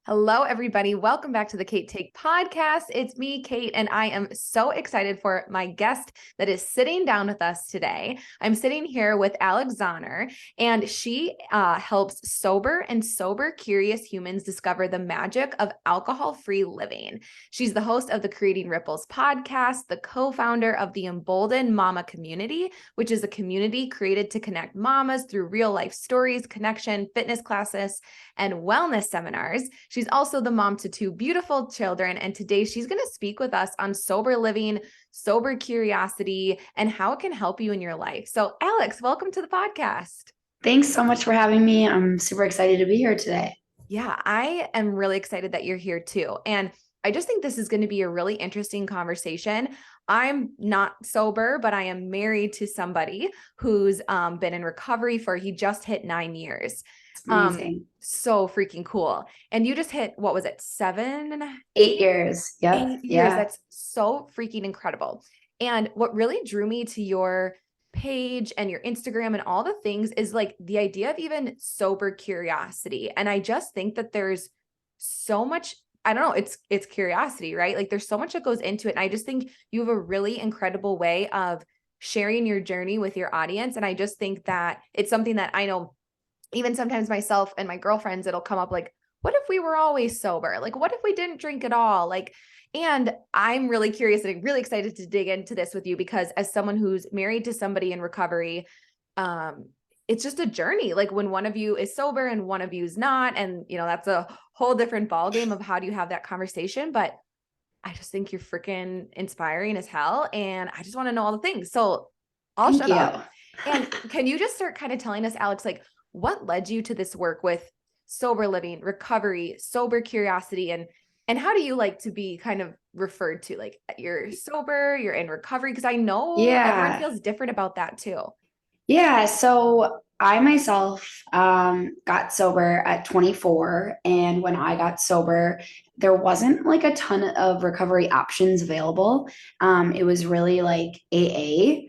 Hello, everybody. Welcome back to the Cait Take Podcast. It's me, Cait, and I am so excited for my guest that is sitting down with us today. I'm sitting here with Zauner, and she helps sober and sober-curious humans discover the magic of alcohol-free living. She's the host of the Creating Ripples podcast, the co-founder of the Embolden Mama community, which is a community created to connect mamas through real-life stories, connection, fitness classes, and wellness seminars. She's also the mom to two beautiful children, and today she's going to speak with us on sober living, sober curiosity, and how it can help you in your life. So, Alex, welcome to the podcast. Thanks so much for having me. I'm super excited to be here today. Yeah, I am really excited that you're here too. And I just think this is going to be a really interesting conversation. I'm not sober, but I am married to somebody who's been in recovery he just hit 9 years. Amazing. So freaking cool. And you just hit, what was it? 8 years. Yep. 8 years. Yeah. That's so freaking incredible. And what really drew me to your page and your Instagram and all the things is like the idea of even sober curiosity. And I just think that there's so much, I don't know, it's curiosity, right? Like there's so much that goes into it. And I just think you have a really incredible way of sharing your journey with your audience. And I just think that it's something that I know even sometimes myself and my girlfriends, it'll come up like, what if we were always sober? Like, what if we didn't drink at all? Like, and I'm really curious and really excited to dig into this with you because as someone who's married to somebody in recovery, it's just a journey. Like when one of you is sober and one of you is not, and that's a whole different ballgame of how do you have that conversation. But I just think you're freaking inspiring as hell. And I just want to know all the things. So I'll shut up. And can you just start kind of telling us, Alex, like what led you to this work with sober living, recovery, sober curiosity, and how do you like to be kind of referred to? Like you're sober, you're in recovery? Because I know everyone feels different about that too. Yeah. So I myself got sober at 24. And when I got sober, there wasn't like a ton of recovery options available. It was really like AA.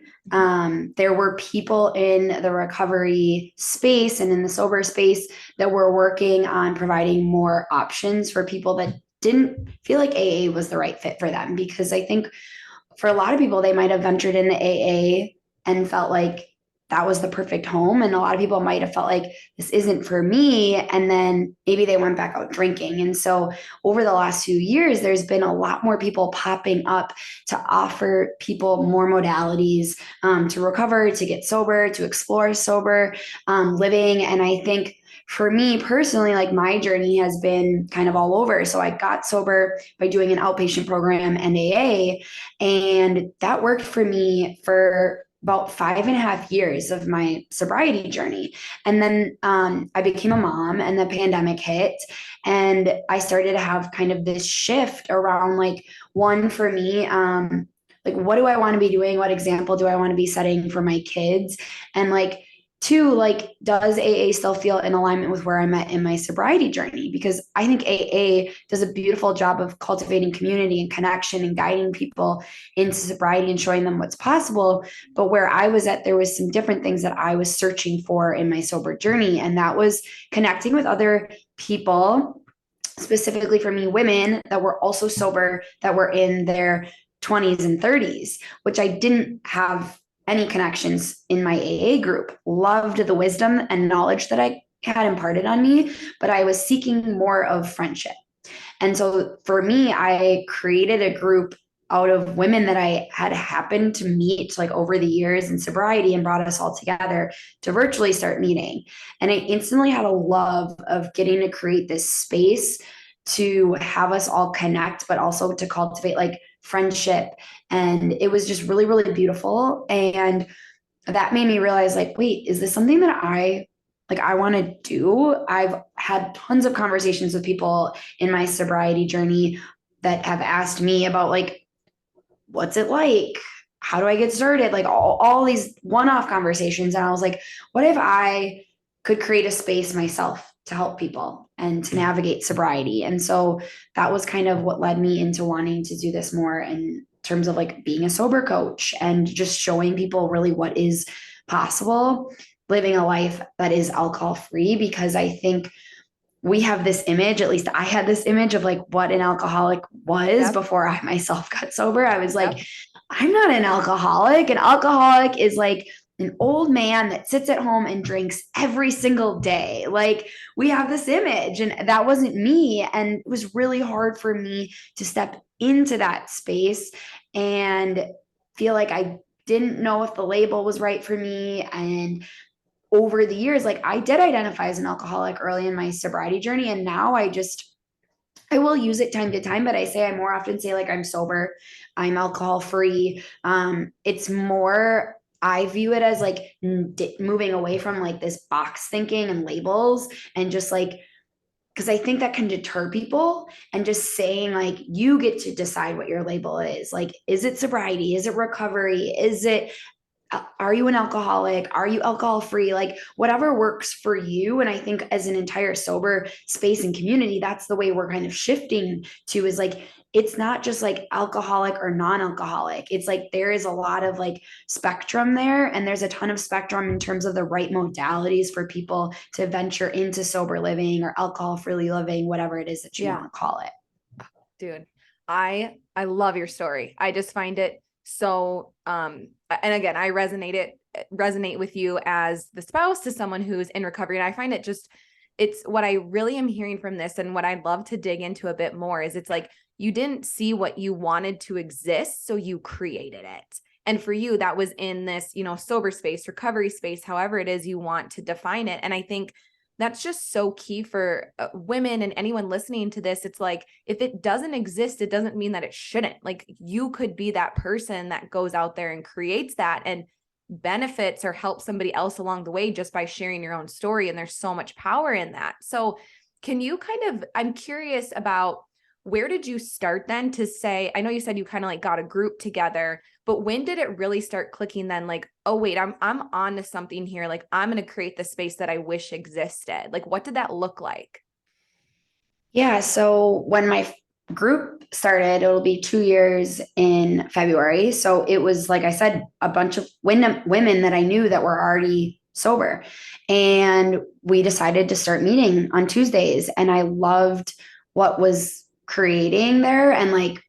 There were people in the recovery space and in the sober space that were working on providing more options for people that didn't feel like AA was the right fit for them. Because I think for a lot of people, they might have ventured into AA and felt like that was the perfect home. And a lot of people might have felt like this isn't for me. And then maybe they went back out drinking. And so over the last few years, there's been a lot more people popping up to offer people more modalities to recover, to get sober, to explore sober living. And I think for me personally, like my journey has been kind of all over. So I got sober by doing an outpatient program and AA, and that worked for me for about 5.5 years of my sobriety journey. And then I became a mom and the pandemic hit, and I started to have kind of this shift around like, one, for me, like what do I want to be doing? What example do I want to be setting for my kids? And like, two, like, does AA still feel in alignment with where I'm at in my sobriety journey? Because I think AA does a beautiful job of cultivating community and connection and guiding people into sobriety and showing them what's possible. But where I was at, there was some different things that I was searching for in my sober journey. And that was connecting with other people, specifically for me, women that were also sober, that were in their 20s and 30s, which I didn't have any connections in my AA group. Loved the wisdom and knowledge that I had imparted on me, but I was seeking more of friendship. And so for me, I created a group out of women that I had happened to meet like over the years in sobriety, and brought us all together to virtually start meeting. And I instantly had a love of getting to create this space to have us all connect, but also to cultivate like friendship. And it was just really, really beautiful. And that made me realize like, wait, is this something that I want to do? I've had tons of conversations with people in my sobriety journey that have asked me about like, what's it like? How do I get started? Like all these one-off conversations. And I was like, what if I could create a space myself to help people and to navigate sobriety? And so that was kind of what led me into wanting to do this more in terms of like being a sober coach and just showing people really what is possible, living a life that is alcohol free. Because I think we have this image, at least I had this image of like what an alcoholic was Yep. before I myself got sober. I was Yep. like, I'm not an alcoholic. An alcoholic is like an old man that sits at home and drinks every single day. Like we have this image, and that wasn't me. And it was really hard for me to step into that space and feel like I didn't know if the label was right for me. And over the years, like I did identify as an alcoholic early in my sobriety journey. And now I will use it time to time, but I more often say like I'm sober, I'm alcohol free. It's more, I view it as like moving away from like this box thinking and labels, and just like, because I think that can deter people, and just saying like you get to decide what your label is. Like, is it sobriety? Is it recovery? Is it, are you an alcoholic? Are you alcohol free? Like whatever works for you. And I think as an entire sober space and community, that's the way we're kind of shifting to, is like, it's not just like alcoholic or non-alcoholic. It's like there is a lot of like spectrum there, and there's a ton of spectrum in terms of the right modalities for people to venture into sober living or alcohol free living, whatever it is that you want to call it. Dude, I love your story. I just find it so, and again, I resonate with you as the spouse to someone who's in recovery. And I find it just, it's what I really am hearing from this. And what I'd love to dig into a bit more is it's like, you didn't see what you wanted to exist, so you created it. And for you, that was in this, sober space, recovery space, however it is you want to define it. And I think that's just so key for women and anyone listening to this. It's like, if it doesn't exist, it doesn't mean that it shouldn't. Like you could be that person that goes out there and creates that and benefits or helps somebody else along the way just by sharing your own story. And there's so much power in that. So can you I'm curious about, where did you start then to say, I know you said you kind of like got a group together, but when did it really start clicking then? Like, oh wait, I'm on to something here. Like I'm going to create the space that I wish existed. Like, what did that look like? Yeah. So when my group started, it'll be 2 years in February. So it was, like I said, a bunch of women that I knew that were already sober. And we decided to start meeting on Tuesdays. And I loved what was creating there. And like,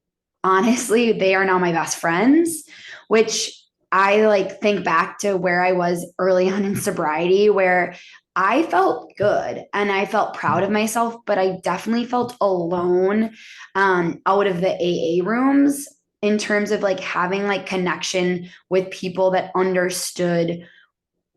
honestly, they are now my best friends, which I like think back to where I was early on in sobriety, where I felt good and I felt proud of myself, but I definitely felt alone out of the AA rooms, in terms of like having like connection with people that understood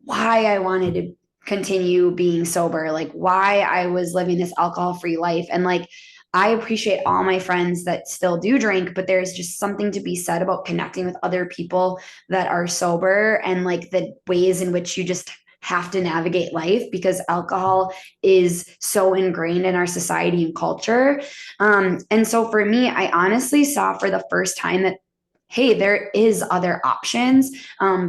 why I wanted to continue being sober, like why I was living this alcohol free life. And like, I appreciate all my friends that still do drink, but there's just something to be said about connecting with other people that are sober, and like the ways in which you just have to navigate life, because alcohol is so ingrained in our society and culture. And so for me, I honestly saw for the first time that, hey, there is other options.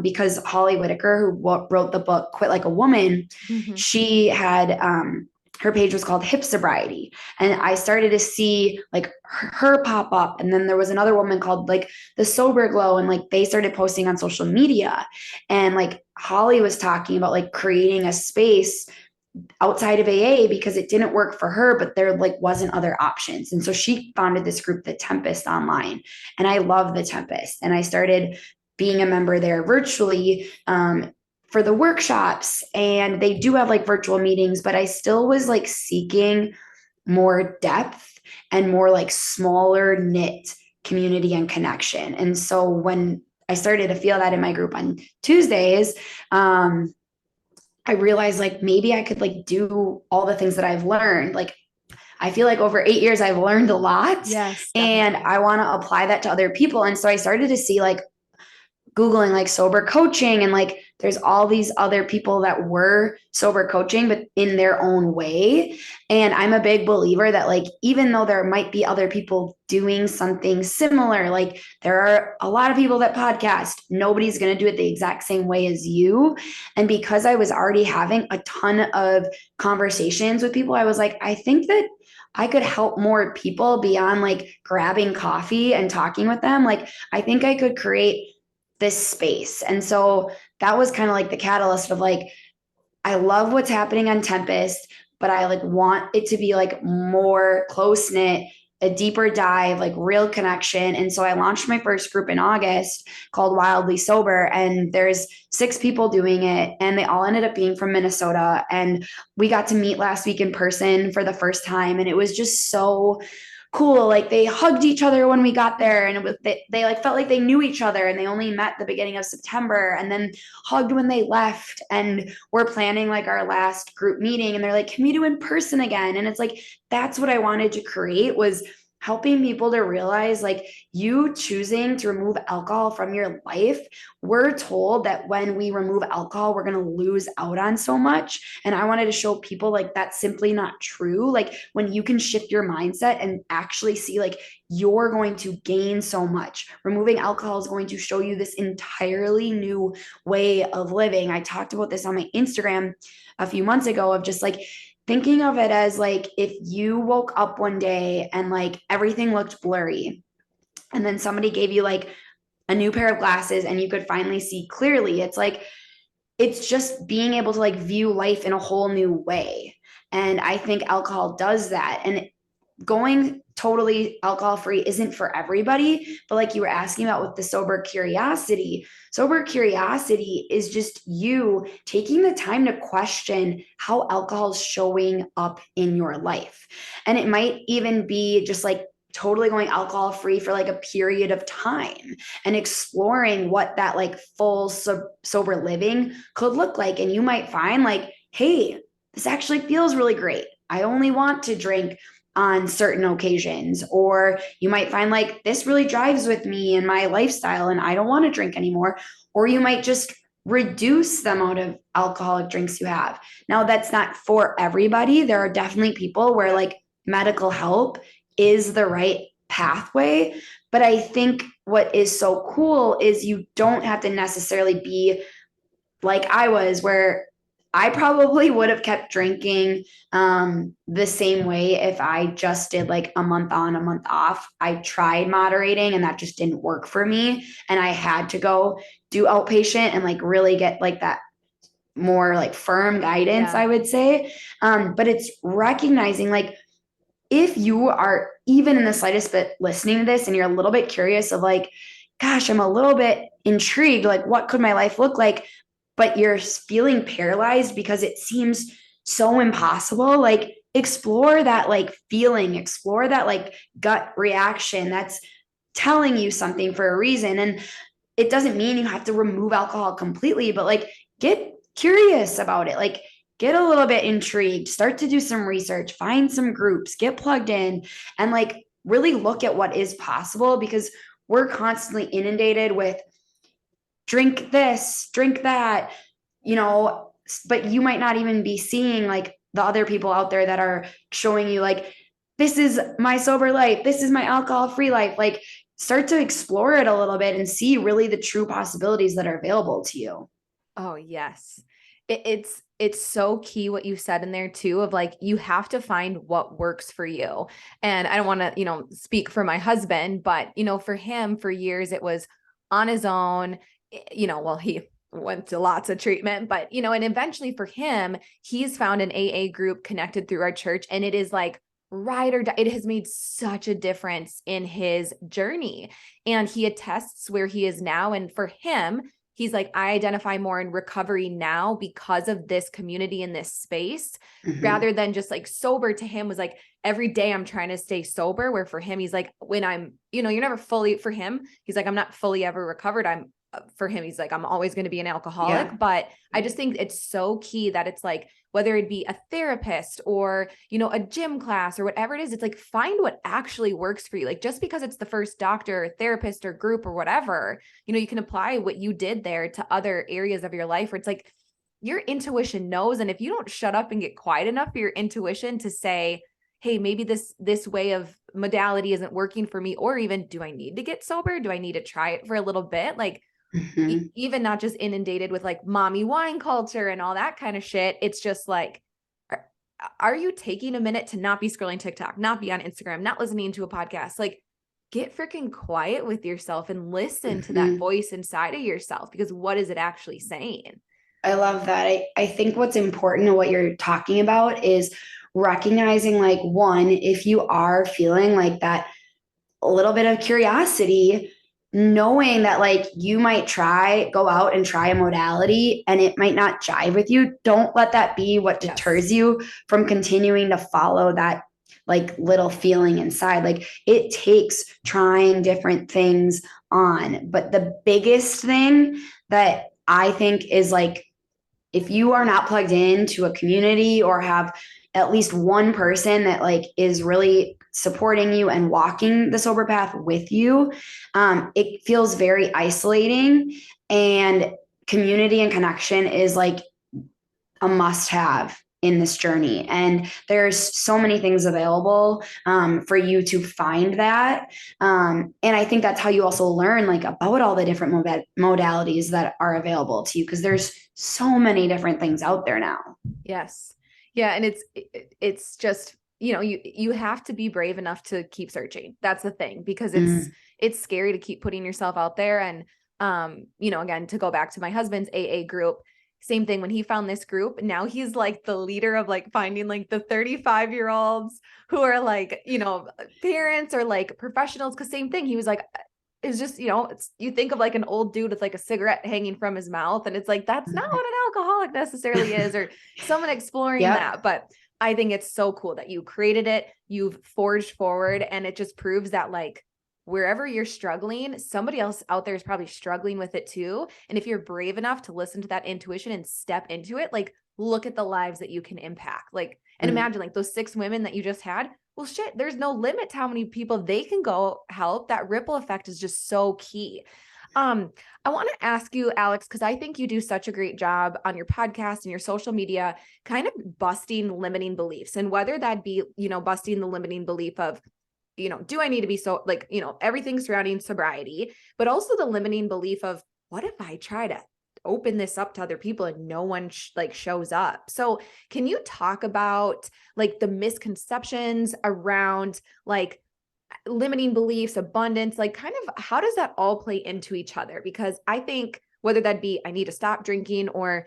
Because Holly Whitaker, who wrote the book Quit Like a Woman, Mm-hmm. she had her page was called Hip Sobriety, and I started to see like her pop up. And then there was another woman called like the Sober Glow, and like they started posting on social media, and like Holly was talking about like creating a space outside of AA because it didn't work for her, but there like wasn't other options. And so she founded this group, The Tempest, online. And I love The Tempest. And I started being a member there virtually for the workshops. And they do have like virtual meetings, but I still was like seeking more depth and more like smaller knit community and connection. And so when I started to feel that in my group on Tuesdays, I realized like maybe I could like do all the things that I've learned. Like I feel like over 8 years, I've learned a lot, Yes, and definitely. I want to apply that to other people. And so I started to see like Googling like sober coaching, and like there's all these other people that were sober coaching, but in their own way. And I'm a big believer that like, even though there might be other people doing something similar, like there are a lot of people that podcast, nobody's going to do it the exact same way as you. And because I was already having a ton of conversations with people, I was like, I think that I could help more people beyond like grabbing coffee and talking with them. Like, I think I could create this space. And so that was kind of like the catalyst of like, I love what's happening on Tempest, but I like want it to be like more close knit, a deeper dive, like real connection. And so I launched my first group in August called Wildly Sober, and there's 6 people doing it, and they all ended up being from Minnesota. And we got to meet last week in person for the first time, and it was just so cool. Like they hugged each other when we got there, and it was they like felt like they knew each other, and they only met the beginning of September, and then hugged when they left. And we're planning like our last group meeting, and they're like, can we do in person again? And it's like, that's what I wanted to create, was helping people to realize like you choosing to remove alcohol from your life. We're told that when we remove alcohol, we're going to lose out on so much. And I wanted to show people like that's simply not true. Like when you can shift your mindset and actually see like you're going to gain so much. Removing alcohol is going to show you this entirely new way of living. I talked about this on my Instagram a few months ago of just like thinking of it as like if you woke up one day and like everything looked blurry, and then somebody gave you like a new pair of glasses and you could finally see clearly. It's like, it's just being able to like view life in a whole new way. And I think alcohol does that. And going totally alcohol free isn't for everybody, but like you were asking about with the sober curiosity is just you taking the time to question how alcohol is showing up in your life. And it might even be just like totally going alcohol free for like a period of time and exploring what that like full sober living could look like. And you might find like, hey, this actually feels really great. I only want to drink on certain occasions. Or you might find like this really drives with me and my lifestyle and I don't want to drink anymore. Or you might just reduce the amount of alcoholic drinks you have. Now, that's not for everybody. There are definitely people where like medical help is the right pathway. But I think what is so cool is you don't have to necessarily be like I was, where I probably would have kept drinking the same way if I just did like a month on, a month off. I tried moderating and that just didn't work for me. And I had to go do outpatient and like really get like that more like firm guidance, I would say. But it's recognizing like if you are even in the slightest bit listening to this and you're a little bit curious of like, gosh, I'm a little bit intrigued, like what could my life look like? But you're feeling paralyzed because it seems so impossible, like explore that like feeling, explore that like gut reaction that's telling you something for a reason. And it doesn't mean you have to remove alcohol completely, but like get curious about it. Like get a little bit intrigued, start to do some research, find some groups, get plugged in, and like really look at what is possible, because we're constantly inundated with drink this, drink that, but you might not even be seeing like the other people out there that are showing you like, this is my sober life, this is my alcohol free life. Like start to explore it a little bit and see really the true possibilities that are available to you. Oh, yes. It's so key what you said in there too, of like, you have to find what works for you. And I don't want to, speak for my husband, but, for him for years, it was on his own, well, he went to lots of treatment, but, and eventually for him, he's found an AA group connected through our church. And it is like ride or die. It has made such a difference in his journey. And he attests where he is now. And for him, he's like, I identify more in recovery now because of this community in this space, rather than just like sober. To him was like, every day I'm trying to stay sober. Where for him, he's like, when I'm, you're never fully, for him, he's like, I'm not fully ever recovered. For him, he's like, I'm always going to be an alcoholic. Yeah. But I just think it's so key that it's like, whether it be a therapist or, a gym class or whatever it is, it's like, find what actually works for you. Like, just because it's the first doctor or therapist or group or whatever, you can apply what you did there to other areas of your life where it's like, your intuition knows. And if you don't shut up and get quiet enough for your intuition to say, hey, maybe this way of modality isn't working for me, or even, do I need to get sober? Do I need to try it for a little bit? Like, even not just inundated with like mommy wine culture and all that kind of shit. It's just like, are you taking a minute to not be scrolling TikTok, not be on Instagram, not listening to a podcast? Like, get freaking quiet with yourself and listen to that voice inside of yourself, because what is it actually saying? I love that. I think what's important and what you're talking about is recognizing, like, one, if you are feeling like that, a little bit of curiosity, knowing that like you might go out and try a modality and it might not jive with you. Don't let that be what deters you from continuing to follow that like little feeling inside. Like it takes trying different things on. But the biggest thing that I think is like, if you are not plugged into a community or have at least one person that like is really supporting you and walking the sober path with you, it feels very isolating. And community and connection is like a must have in this journey. And there's so many things available for you to find that. And I think that's how you also learn like about all the different modalities that are available to you, because there's so many different things out there now. Yes. Yeah. And it's just, you know, you have to be brave enough to keep searching. That's the thing, because it's scary to keep putting yourself out there. And, you know, again, to go back to my husband's AA group, same thing when he found this group. Now he's like the leader of like finding like the 35-year-olds who are like, you know, parents or like professionals. Cause same thing. He was like, it's just, you know, you think of like an old dude with like a cigarette hanging from his mouth. And it's like, that's not what an alcoholic necessarily is, or someone exploring that. But I think it's so cool that you created it, you've forged forward, and it just proves that like, wherever you're struggling, somebody else out there is probably struggling with it too. And if you're brave enough to listen to that intuition and step into it, like look at the lives that you can impact. Like, and imagine like those 6 women that you just had. Well, shit, there's no limit to how many people they can go help. That ripple effect is just so key. I want to ask you, Alex, because I think you do such a great job on your podcast and your social media, kind of busting limiting beliefs. And whether that be, you know, busting the limiting belief of, you know, do I need to be so like, you know, everything surrounding sobriety, but also the limiting belief of what if I try to open this up to other people and no one like shows up. So can you talk about like the misconceptions around like limiting beliefs, abundance, like kind of how does that all play into each other? Because I think whether that be, I need to stop drinking, or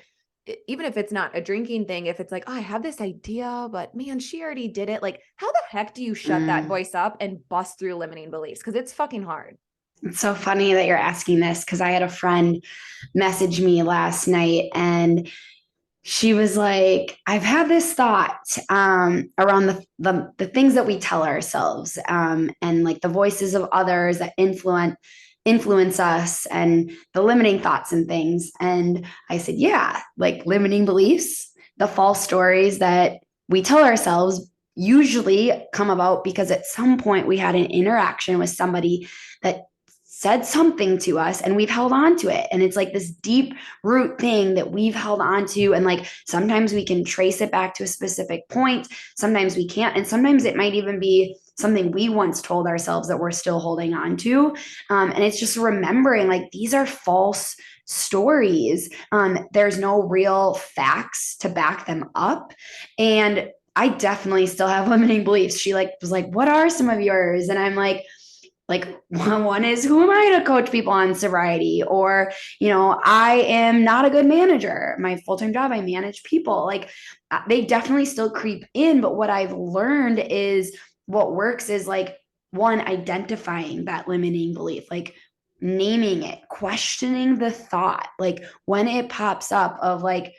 even if it's not a drinking thing, if it's like, oh, I have this idea, but man, she already did it. Like, how the heck do you shut that voice up and bust through limiting beliefs? Because it's fucking hard. It's so funny that you're asking this, because I had a friend message me last night and she was like, I've had this thought around the things that we tell ourselves and like the voices of others that influence us and the limiting thoughts and things. And I said, yeah, like limiting beliefs, the false stories that we tell ourselves usually come about because at some point we had an interaction with somebody that said something to us and we've held on to it. And it's like this deep root thing that we've held on to. And like, sometimes we can trace it back to a specific point. Sometimes we can't. And sometimes it might even be something we once told ourselves that we're still holding on to. And it's just remembering like, these are false stories. There's no real facts to back them up. And I definitely still have limiting beliefs. She like was like, what are some of yours? And I'm like one is, who am I to coach people on sobriety? Or, you know, I am not a good manager. My full-time job, I manage people. Like they definitely still creep in. But what I've learned is what works is like, one, identifying that limiting belief, like naming it, questioning the thought, like when it pops up of like,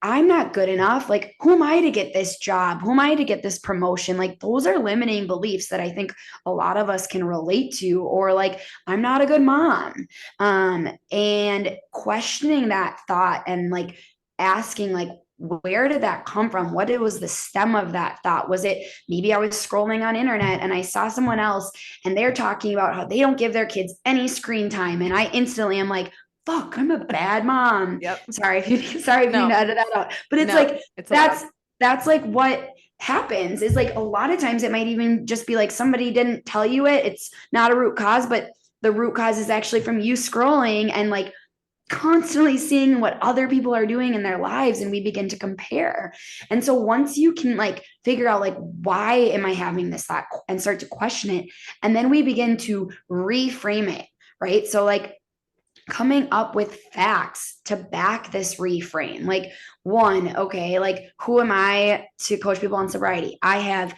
I'm not good enough. Like, who am I to get this job? Who am I to get this promotion? Like, those are limiting beliefs that I think a lot of us can relate to, or like, I'm not a good mom. And questioning that thought and like asking, like, where did that come from? What was the stem of that thought? Was it maybe I was scrolling on internet and I saw someone else and they're talking about how they don't give their kids any screen time. And I instantly am like, fuck, I'm a bad mom. Yep. Sorry if you need to edit that out. But it's like, that's like what happens is like a lot of times it might even just be like somebody didn't tell you it. It's not a root cause, but the root cause is actually from you scrolling and like constantly seeing what other people are doing in their lives. And we begin to compare. And so once you can like figure out like, why am I having this thought, and start to question it, and then we begin to reframe it, right? So like, coming up with facts to back this reframe. Like, one, okay, like, who am I to coach people on sobriety? I have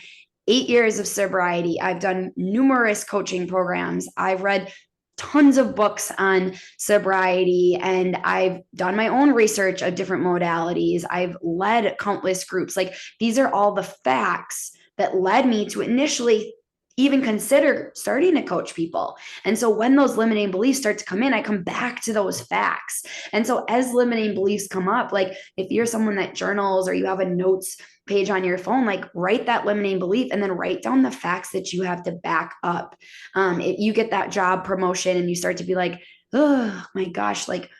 8 years of sobriety. I've done numerous coaching programs. I've read tons of books on sobriety, and I've done my own research of different modalities. I've led countless groups. Like, these are all the facts that led me to initially even consider starting to coach people. And so when those limiting beliefs start to come in, I come back to those facts. And so as limiting beliefs come up, like if you're someone that journals or you have a notes page on your phone, like write that limiting belief and then write down the facts that you have to back up. If you get that job promotion and you start to be like, oh my gosh, like,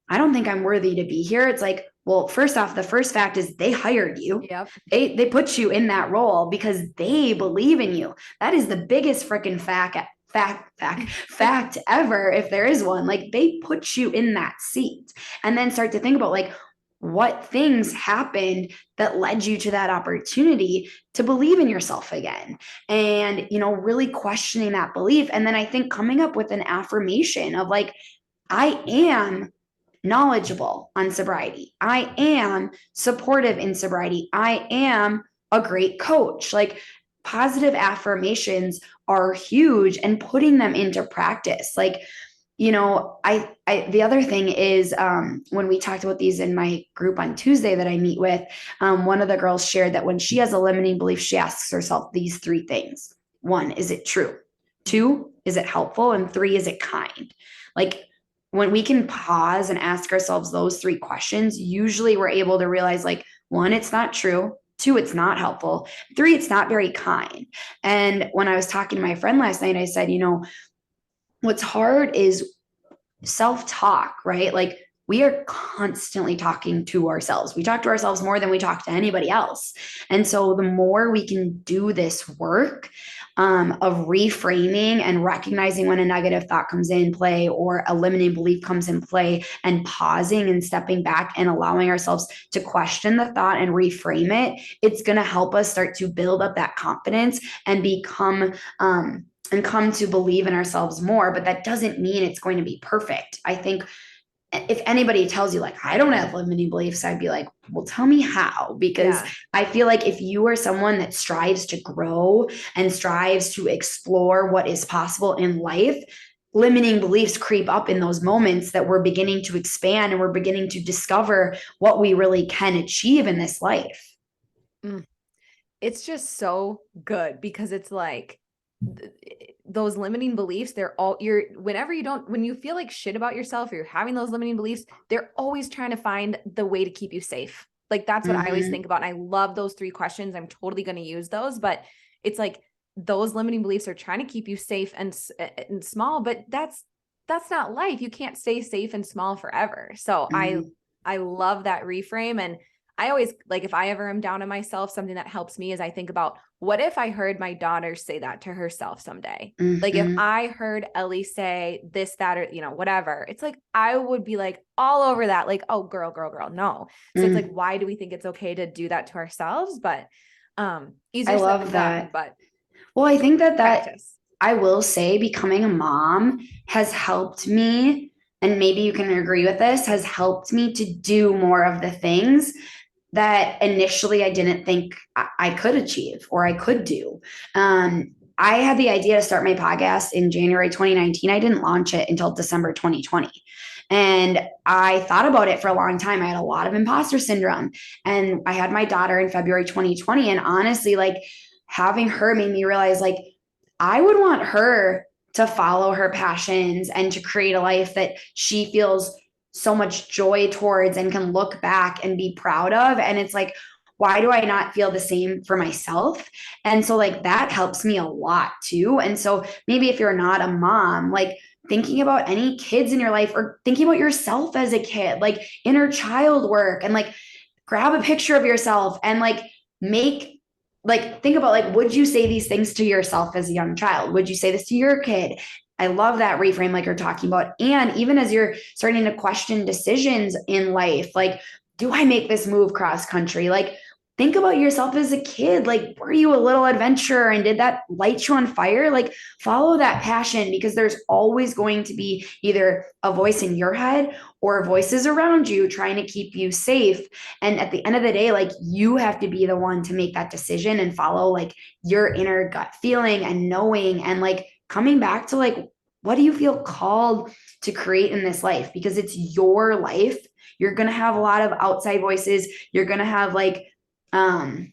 I don't think I'm worthy to be here. It's like, well, first off, the first fact is they hired you. Yep. They put you in that role because they believe in you. That is the biggest freaking fact ever, if there is one. Like, they put you in that seat. And then start to think about like what things happened that led you to that opportunity to believe in yourself again. And, really questioning that belief. And then I think coming up with an affirmation of like, I am knowledgeable on sobriety. I am supportive in sobriety. I am a great coach. Like, positive affirmations are huge, and putting them into practice. Like, the other thing is, when we talked about these in my group on Tuesday that I meet with, one of the girls shared that when she has a limiting belief, she asks herself these 3 things. 1, is it true? 2, is it helpful? And 3, is it kind? Like, when we can pause and ask ourselves those 3 questions, usually we're able to realize like, 1, it's not true. 2, it's not helpful. 3, it's not very kind. And when I was talking to my friend last night, I said, what's hard is self-talk, right? Like, we are constantly talking to ourselves. We talk to ourselves more than we talk to anybody else. And so the more we can do this work of reframing and recognizing when a negative thought comes in play or a limiting belief comes in play, and pausing and stepping back and allowing ourselves to question the thought and reframe it, it's going to help us start to build up that confidence and become and come to believe in ourselves more. But that doesn't mean it's going to be perfect. I think if anybody tells you like, I don't have limiting beliefs, I'd be like, well, tell me how, because I feel like if you are someone that strives to grow and strives to explore what is possible in life, limiting beliefs creep up in those moments that we're beginning to expand and we're beginning to discover what we really can achieve in this life. It's just so good, because it's like, those limiting beliefs, when you feel like shit about yourself or you're having those limiting beliefs, they're always trying to find the way to keep you safe. Like, that's what I always think about. And I love those 3 questions. I'm totally going to use those, but it's like those limiting beliefs are trying to keep you safe and small, but that's not life. You can't stay safe and small forever. So I love that reframe. And I always, like, if I ever am down on myself, something that helps me is I think about, what if I heard my daughter say that to herself someday? Like, if I heard Ellie say this, that, or, whatever, it's like, I would be like all over that. Like, oh, girl, no. So it's like, why do we think it's okay to do that to ourselves? But, easier I said love than that. done, but well, I think that practice. I will say becoming a mom has helped me, and maybe you can agree with this, has helped me to do more of the things that initially I didn't think I could achieve or I could do. I had the idea to start my podcast in January 2019. I didn't launch it until December 2020. And I thought about it for a long time. I had a lot of imposter syndrome, and I had my daughter in February 2020. And honestly, like, having her made me realize, like, I would want her to follow her passions and to create a life that she feels so much joy towards and can look back and be proud of. And it's like, why do I not feel the same for myself? And so like that helps me a lot too. And so maybe if you're not a mom, like thinking about any kids in your life or thinking about yourself as a kid, like inner child work, and like grab a picture of yourself and like think about like, would you say these things to yourself as a young child? Would you say this to your kid? I love that reframe like you're talking about. And even as you're starting to question decisions in life, like, do I make this move cross country? Like, think about yourself as a kid. Like, were you a little adventurer and did that light you on fire? Like, follow that passion, because there's always going to be either a voice in your head or voices around you trying to keep you safe. And at the end of the day, like, you have to be the one to make that decision and follow like your inner gut feeling and knowing, and like coming back to like, what do you feel called to create in this life? Because it's your life. You're going to have a lot of outside voices. You're going to have like, the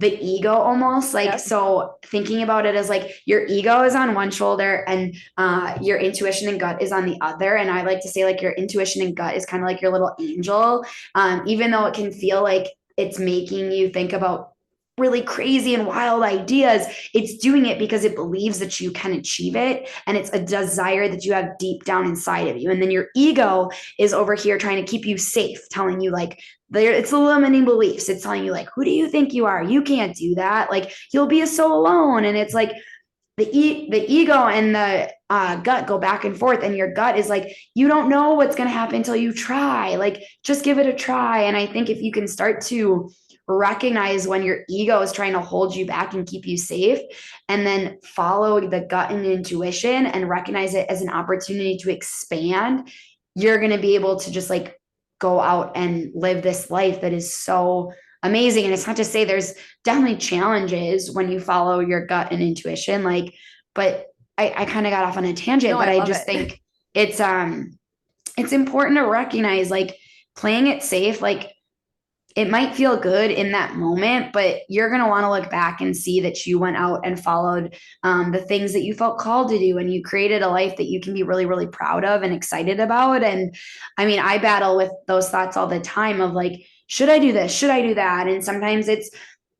ego almost like, Yep. so thinking about it as like your ego is on one shoulder and your intuition and gut is on the other. And I like to say like your intuition and gut is kind of like your little angel. Even though it can feel like it's making you think about really crazy and wild ideas, it's doing it because it believes that you can achieve it, and it's a desire that you have deep down inside of you. And then your ego is over here trying to keep you safe, telling you like, it's the limiting beliefs. It's telling you like, who do you think you are? You can't do that. Like, you'll be so alone. And it's like the ego and the gut go back and forth, and your gut is like, you don't know what's going to happen until you try. Like, just give it a try. And I think if you can start to recognize when your ego is trying to hold you back and keep you safe, and then follow the gut and intuition and recognize it as an opportunity to expand, you're going to be able to just like go out and live this life that is so amazing. And it's not to say there's definitely challenges when you follow your gut and intuition, like, but I kind of got off on a tangent, but I just think it's important to recognize like playing it safe, like it might feel good in that moment, but you're going to want to look back and see that you went out and followed the things that you felt called to do, and you created a life that you can be really, really proud of and excited about. And I mean, I battle with those thoughts all the time of like, should I do this? Should I do that? And sometimes it's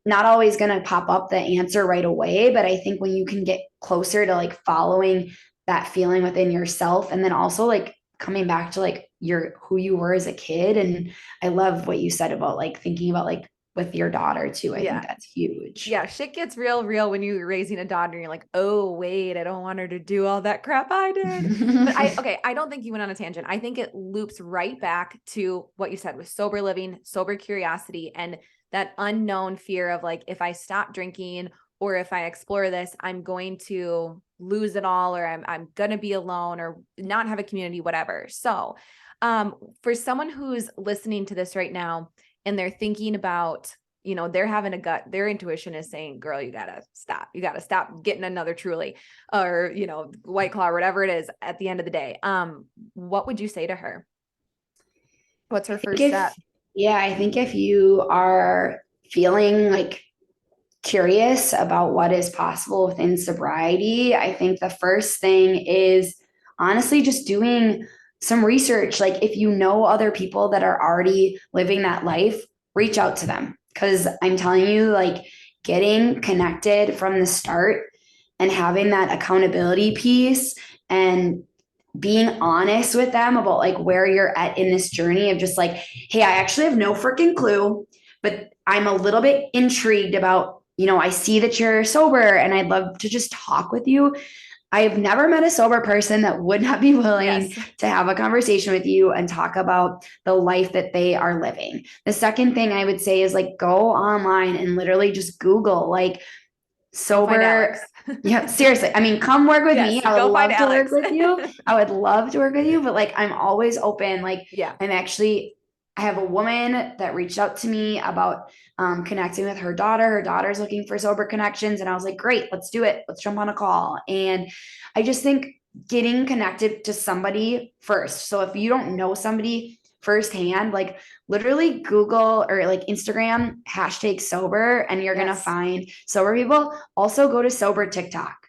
not always going to pop up the answer right away. But I think when you can get closer to like following that feeling within yourself, and then also like coming back to like who you were as a kid. And I love what you said about like thinking about like with your daughter too. I think that's huge. Yeah, shit gets real when you're raising a daughter and you're like, oh wait, I don't want her to do all that crap I did. But I don't think you went on a tangent. I think it loops right back to what you said with sober living, sober curiosity, and that unknown fear of like, if I stop drinking or if I explore this, I'm going to lose it all, or I'm going to be alone or not have a community, whatever. So for someone who's listening to this right now and they're thinking about, they're having a gut, their intuition is saying, girl, you gotta stop getting another Truly or, White Claw or whatever it is at the end of the day. What would you say to her? What's her first step? Yeah, I think if you are feeling like curious about what is possible within sobriety, I think the first thing is honestly just doing some research. Like, if you know other people that are already living that life, reach out to them. Because I'm telling you, like, getting connected from the start and having that accountability piece and being honest with them about like where you're at in this journey of just like, hey, I actually have no freaking clue, but I'm a little bit intrigued about, I see that you're sober and I'd love to just talk with you. I have never met a sober person that would not be willing to have a conversation with you and talk about the life that they are living. The second thing I would say is like, go online and literally just Google like sober. Yeah, seriously. I mean, come work with me. I would love to work with you. I would love to work with you, but like, I'm always open. Like, I have a woman that reached out to me about connecting with her daughter. Her daughter's looking for sober connections. And I was like, great, let's do it. Let's jump on a call. And I just think getting connected to somebody first. So if you don't know somebody firsthand, like literally Google or like Instagram #sober, and you're going to find sober people. Also go to sober TikTok.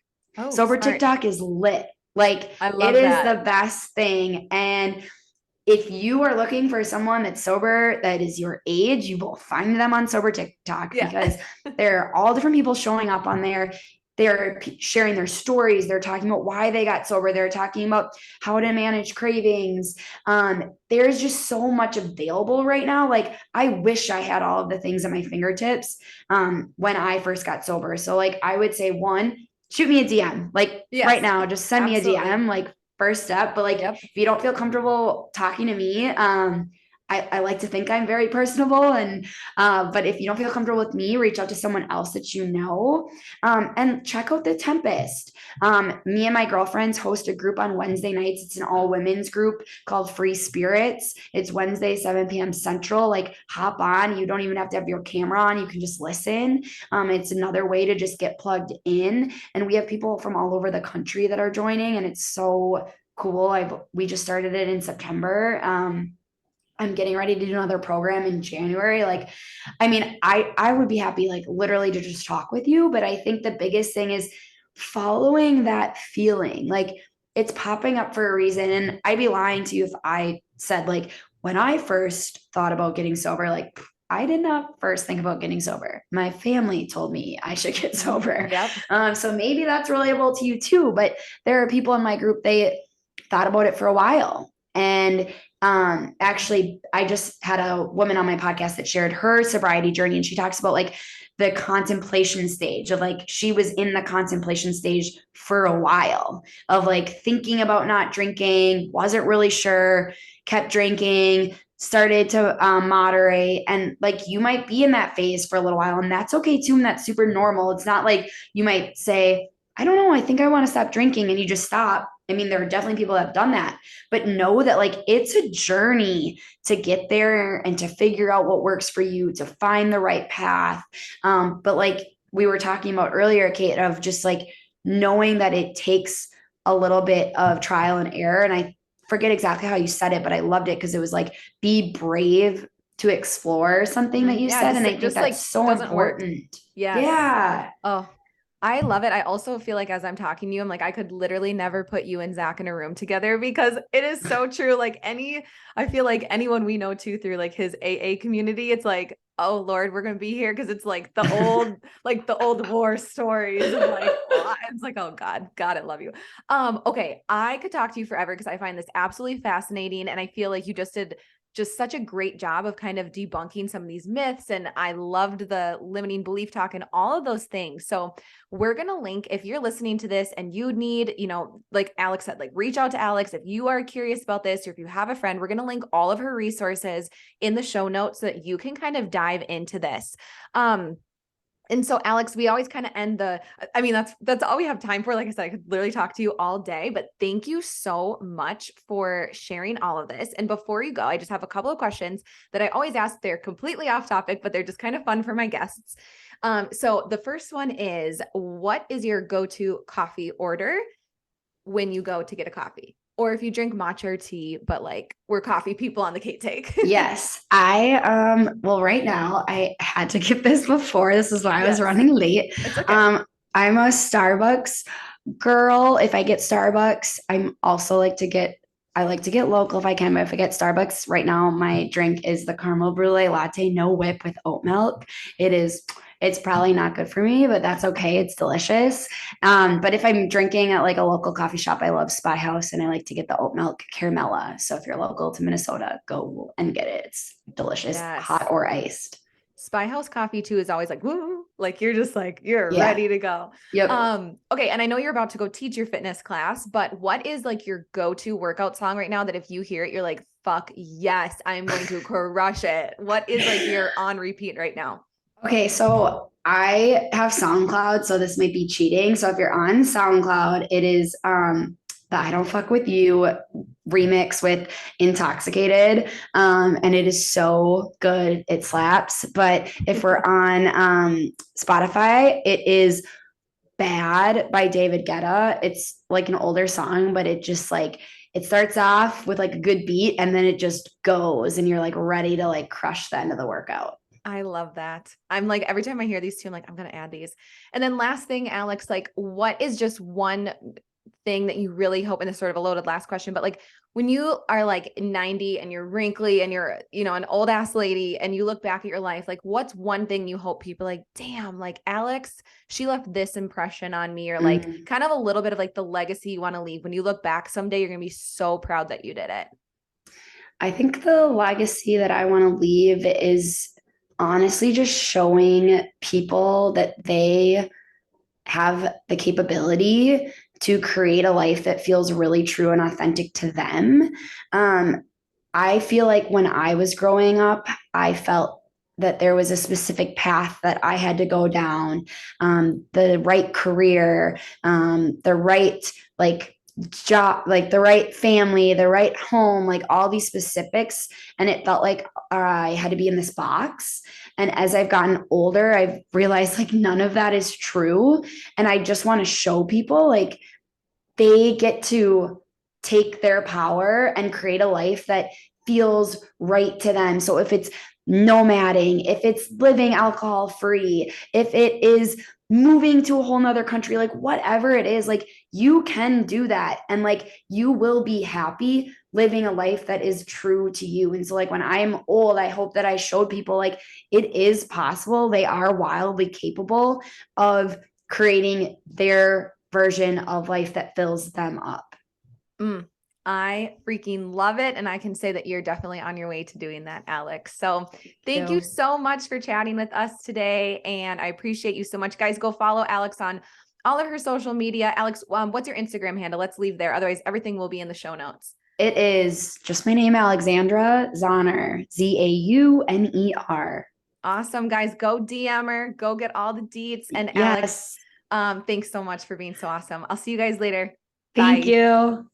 Sober smart. TikTok is lit. Like, it is the best thing. And if you are looking for someone that's sober, that is your age, you will find them on sober TikTok because there are all different people showing up on there. They're sharing their stories. They're talking about why they got sober. They're talking about how to manage cravings. There's just so much available right now. Like, I wish I had all of the things at my fingertips when I first got sober. So like, I would say, one, shoot me a DM. Like right now, just send me a DM, like first step. But like, if you don't feel comfortable talking to me, I like to think I'm very personable, and but if you don't feel comfortable with me, reach out to someone else that you know, and check out the Tempest. Me and my girlfriends host a group on Wednesday nights. It's an all women's group called Free Spirits. It's Wednesday 7 p.m. Central. Like, hop on. You don't even have to have your camera on. You can just listen. It's another way to just get plugged in, and we have people from all over the country that are joining, and it's so cool. We just started it in September. I'm getting ready to do another program in January. Like, I mean, I would be happy, like, literally to just talk with you. But I think the biggest thing is following that feeling. Like, it's popping up for a reason. And I'd be lying to you if I said, like, when I first thought about getting sober, like, I did not first think about getting sober. My family told me I should get sober. Yep. So maybe that's relatable to you too. But there are people in my group, they thought about it for a while. And actually, I just had a woman on my podcast that shared her sobriety journey, and she talks about like the contemplation stage of, like, she was in the contemplation stage for a while of like thinking about not drinking, wasn't really sure, kept drinking, started to moderate. And like, you might be in that phase for a little while, and that's okay too. And that's super normal. It's not like you might say, I don't know, I think I want to stop drinking, and you just stop. I mean, there are definitely people that have done that, but know that like it's a journey to get there and to figure out what works for you, to find the right path. But like we were talking about earlier, Cait, of just like knowing that it takes a little bit of trial and error. And I forget exactly how you said it, but I loved it because it was like, be brave to explore something that you said. And I think that's like so important. Work. Yes. Yeah. Oh, I love it. I also feel like as I'm talking to you, I'm like, I could literally never put you and Zach in a room together, because it is so true. Like I feel like anyone we know too through like his AA community, it's like, oh Lord, we're going to be here. Cause it's like the old, like the old war stories of like, it's like, oh God, I love you. Okay. I could talk to you forever because I find this absolutely fascinating. And I feel like you just did just such a great job of kind of debunking some of these myths. And I loved the limiting belief talk and all of those things. So we're going to link, if you're listening to this and you need, like Alex said, like reach out to Alex. If you are curious about this, or if you have a friend, we're going to link all of her resources in the show notes so that you can kind of dive into this. And so Alex, we always kind of end that's all we have time for. Like I said, I could literally talk to you all day, but thank you so much for sharing all of this. And before you go, I just have a couple of questions that I always ask. They're completely off topic, but they're just kind of fun for my guests. So the first one is, what is your go-to coffee order when you go to get a coffee? Or if you drink matcha or tea, but like we're coffee people on the Cait Take. Yes. Well, right now I had to get this before. This is why I was running late. It's okay. I'm a Starbucks girl. If I get Starbucks, I like to get local if I can, but if I get Starbucks right now, my drink is the caramel brulee latte, no whip, with oat milk. It's probably not good for me, but that's okay. It's delicious. But if I'm drinking at like a local coffee shop, I love Spy House, and I like to get the oat milk caramella. So if you're local to Minnesota, go and get it. It's delicious, hot or iced. Spy House coffee too is always like, woo, like you're just like, you're ready to go. Yep. Okay. And I know you're about to go teach your fitness class, but what is like your go-to workout song right now that if you hear it, you're like, fuck yes, I'm going to crush it. What is like your on repeat right now? Okay, so I have SoundCloud, so this might be cheating. So if you're on SoundCloud, it is the I Don't Fuck With You remix with Intoxicated. And it is so good. It slaps. But if we're on Spotify, it is Bad by David Guetta. It's like an older song, but it just like, it starts off with like a good beat, and then it just goes, and you're like ready to like crush the end of the workout. I love that. I'm like, every time I hear these two, I'm like, I'm going to add these. And then last thing, Alex, like what is just one thing that you really hope, and it's sort of a loaded last question, but like when you are like 90 and you're wrinkly and you're, an old ass lady, and you look back at your life, like what's one thing you hope people like, damn, like Alex, she left this impression on me, or like kind of a little bit of like the legacy you want to leave. When you look back someday, you're going to be so proud that you did it. I think the legacy that I want to leave is honestly just showing people that they have the capability to create a life that feels really true and authentic to them. I feel like when I was growing up, I felt that there was a specific path that I had to go down, the right career, the right like job, like the right family, the right home, like all these specifics. And it felt like I had to be in this box. And as I've gotten older, I've realized like none of that is true. And I just want to show people like they get to take their power and create a life that feels right to them. So if it's nomading, if it's living alcohol free, if it is moving to a whole nother country, like whatever it is, like you can do that. And like you will be happy living a life that is true to you. And so like when I'm old, I hope that I showed people like it is possible. They are wildly capable of creating their version of life that fills them up. I freaking love it. And I can say that you're definitely on your way to doing that, Alex. So thank you so much for chatting with us today. And I appreciate you so much. Guys, go follow Alex on all of her social media. Alex, what's your Instagram handle? Let's leave there. Otherwise, everything will be in the show notes. It is just my name, Alexandra Zauner, Zauner. Awesome, guys. Go DM her. Go get all the deets. And Yes. Alex, thanks so much for being so awesome. I'll see you guys later. Thank Bye. you.